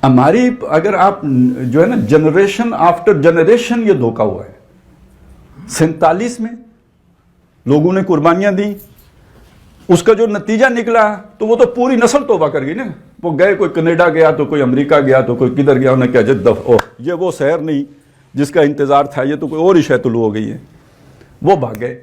ہماری اگر آپ جو ہے نا جنریشن آفٹر جنریشن یہ دھوکہ ہوا ہے. 47 میں لوگوں نے قربانیاں دی, اس کا جو نتیجہ نکلا تو وہ تو پوری نسل توبہ کر گئی نا. وہ گئے, کوئی کینیڈا گیا تو کوئی امریکہ گیا تو کوئی کدھر گیا, انہیں کیا جدف یہ وہ شہر نہیں جس کا انتظار تھا, یہ تو کوئی اور ہی شے طلوع ہو گئی ہے, وہ بھاگ گئے.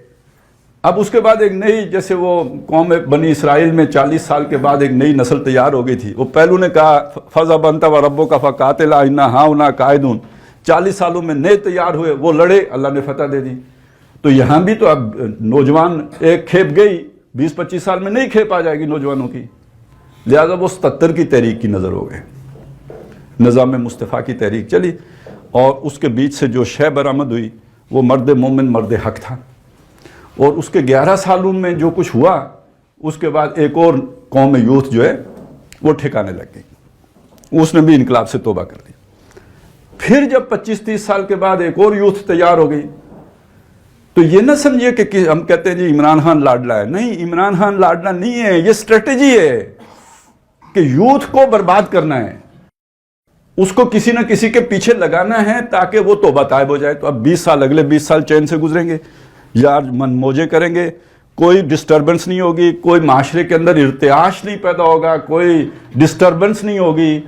اب اس کے بعد ایک نئی, جیسے وہ قوم بنی اسرائیل میں 40 سال کے بعد ایک نئی نسل تیار ہو گئی تھی. وہ پہلو نے کہا فَذَهَبْ أَنْتَ وَرَبُّكَ فَقَاتِلَا إِنَّا هَاهُنَا قَاعِدُونَ. 40 سالوں میں نئے تیار ہوئے, وہ لڑے, اللہ نے فتح دے دی. تو یہاں بھی تو اب نوجوان ایک کھیپ گئی, 20-25 سال میں نئی کھیپ آ جائے گی نوجوانوں کی. لہذا وہ 77 کی تحریک کی نظر ہو گئے, نظام مصطفیٰ کی تحریک چلی, اور اس کے بیچ سے جو شے برآمد ہوئی وہ مرد مومن مرد حق تھا. اور اس کے 11 سالوں میں جو کچھ ہوا, اس کے بعد ایک اور قوم یوتھ جو ہے وہ ٹھکانے لگ گئی, اس نے بھی انقلاب سے توبہ کر لی. پھر جب 25-30 سال کے بعد ایک اور یوتھ تیار ہو گئی, تو یہ نہ سمجھیے کہ ہم کہتے ہیں جی عمران خان لاڈلا ہے. نہیں, عمران خان لاڈلا نہیں ہے, یہ اسٹریٹجی ہے کہ یوتھ کو برباد کرنا ہے, اس کو کسی نہ کسی کے پیچھے لگانا ہے تاکہ وہ توبہ طائب ہو جائے. تو اب 20 سال, اگلے 20 سال چین سے گزریں گے, یار من موجے کریں گے, کوئی ڈسٹربنس نہیں ہوگی, کوئی معاشرے کے اندر ارتعاش نہیں پیدا ہوگا, کوئی ڈسٹربنس نہیں ہوگی,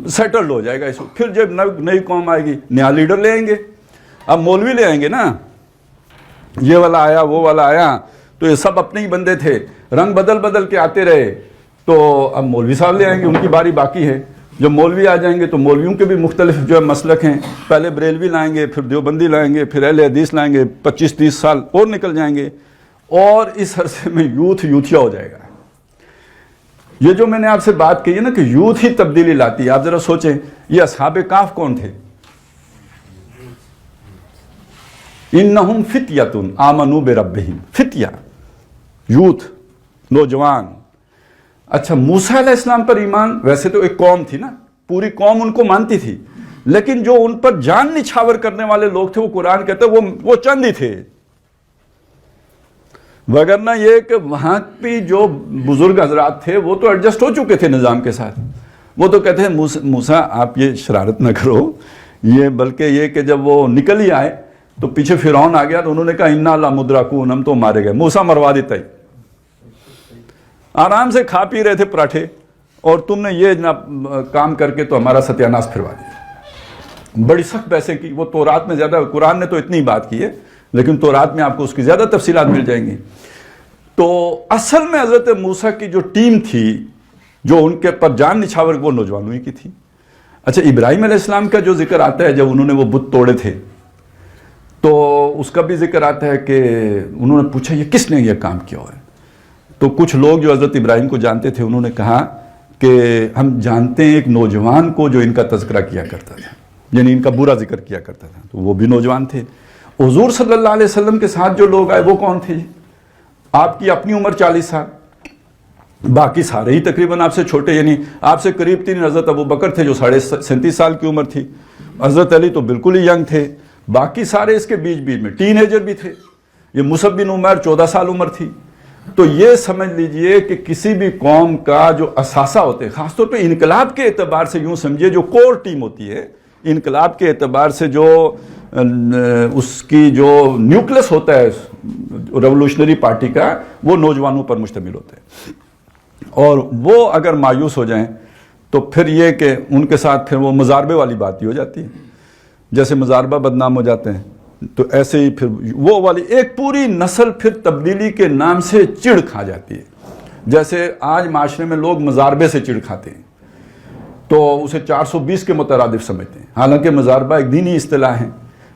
سیٹلڈ ہو جائے گا اس وقت. پھر جب نئی قوم آئے گی, نیا لیڈر لے آئیں گے. اب مولوی لے آئیں گے نا, یہ والا آیا وہ والا آیا, تو یہ سب اپنے ہی بندے تھے, رنگ بدل بدل کے آتے رہے. تو اب مولوی صاحب لے آئیں گے, ان کی باری باقی ہے. جب مولوی آ جائیں گے تو مولویوں کے بھی مختلف جو ہے مسلک ہیں, پہلے بریلوی لائیں گے, پھر دیوبندی لائیں گے, پھر اہل حدیث لائیں گے. 25-30 سال اور نکل جائیں گے, اور اس عرصے میں یوتھیا ہو جائے گا. یہ جو میں نے آپ سے بات کہی ہے نا کہ یوتھ ہی تبدیلی لاتی ہے, آپ ذرا سوچیں, یہ اصحاب کہف کون تھے؟ انہم فتیۃ آمنوا بربہم, فتیہ, یوتھ, نوجوان. اچھا, موسیٰ علیہ السلام پر ایمان, ویسے تو ایک قوم تھی نا, پوری قوم ان کو مانتی تھی, لیکن جو ان پر جان نچھاور کرنے والے لوگ تھے وہ قرآن کہتے وہ چند ہی تھے. وگرنہ یہ کہ وہاں پہ جو بزرگ حضرات تھے وہ تو ایڈجسٹ ہو چکے تھے نظام کے ساتھ. وہ تو کہتے ہیں موسیٰ آپ یہ شرارت نہ کرو, یہ بلکہ یہ کہ جب وہ نکل ہی آئے تو پیچھے فرعون آ گیا, تو انہوں نے کہا انا لمدرکون, ہم تو مارے گئے. موسیٰ مروا دیتا ہی, آرام سے کھا پی رہے تھے پراٹھے, اور تم نے یہ کام کر کے تو ہمارا ستیاناش پھروا دیا. بڑی سخت بحثیں کی. وہ تورات میں زیادہ, قرآن نے تو اتنی بات کی ہے, لیکن تورات میں آپ کو اس کی زیادہ تفصیلات مل جائیں گی. تو اصل میں حضرت موسیٰ کی جو ٹیم تھی جو ان کے پر جان نچھاور, وہ نوجوانوں ہی کی تھی. اچھا, ابراہیم علیہ السلام کا جو ذکر آتا ہے جب انہوں نے وہ بت توڑے تھے, تو اس کا بھی ذکر آتا ہے کہ انہوں نے پوچھا یہ کس نے یہ کام کیا ہے. تو کچھ لوگ جو حضرت ابراہیم کو جانتے تھے انہوں نے کہا کہ ہم جانتے ہیں ایک نوجوان کو جو ان کا تذکرہ کیا کرتا تھا, یعنی ان کا برا ذکر کیا کرتا تھا. تو وہ بھی نوجوان تھے. حضور صلی اللہ علیہ وسلم کے ساتھ جو لوگ آئے وہ کون تھے؟ آپ کی اپنی عمر 40 سال, باقی سارے ہی تقریباً آپ سے چھوٹے, یعنی آپ سے قریب 3 حضرت ابو بکر تھے جو 37.5 سال کی عمر تھی, حضرت علی تو بالکل ہی ینگ تھے, باقی سارے اس کے بیچ میں ٹین ایجر بھی تھے. یہ مصعب بن عمیر 14 سال عمر تھی. تو یہ سمجھ لیجئے کہ کسی بھی قوم کا جو اثاثہ ہوتے ہیں, خاص طور پہ انقلاب کے اعتبار سے یوں سمجھیے جو کور ٹیم ہوتی ہے, انقلاب کے اعتبار سے جو اس کی جو نیوکلس ہوتا ہے ریولوشنری پارٹی کا, وہ نوجوانوں پر مشتمل ہوتا ہے. اور وہ اگر مایوس ہو جائیں تو پھر یہ کہ ان کے ساتھ پھر وہ مزاربے والی بات ہی ہو جاتی ہے. جیسے مزاربہ بدنام ہو جاتے ہیں, تو ایسے ہی پھر وہ والی ایک پوری نسل پھر تبدیلی کے نام سے چڑ کھا جاتی ہے. جیسے آج معاشرے میں لوگ مزاربے سے چڑ کھاتے ہیں تو اسے 420 کے مترادف سمجھتے ہیں, حالانکہ مزاربہ ایک دینی اصطلاح ہے,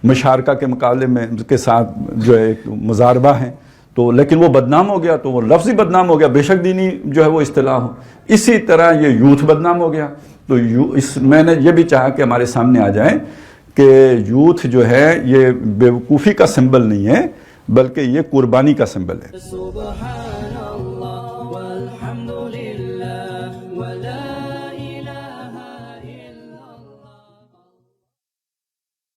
مشارکہ کے مقابلے میں کے ساتھ جو ہے ایک مزاربہ ہے. تو لیکن وہ بدنام ہو گیا, تو وہ لفظ ہی بدنام ہو گیا, بے شک دینی جو ہے وہ اصطلاح ہو. اسی طرح یہ یوتھ بدنام ہو گیا. تو میں نے یہ بھی چاہا کہ ہمارے سامنے آ جائے کہ یوتھ جو ہے یہ بیوقوفی کا سمبل نہیں ہے, بلکہ یہ قربانی کا سمبل ہے.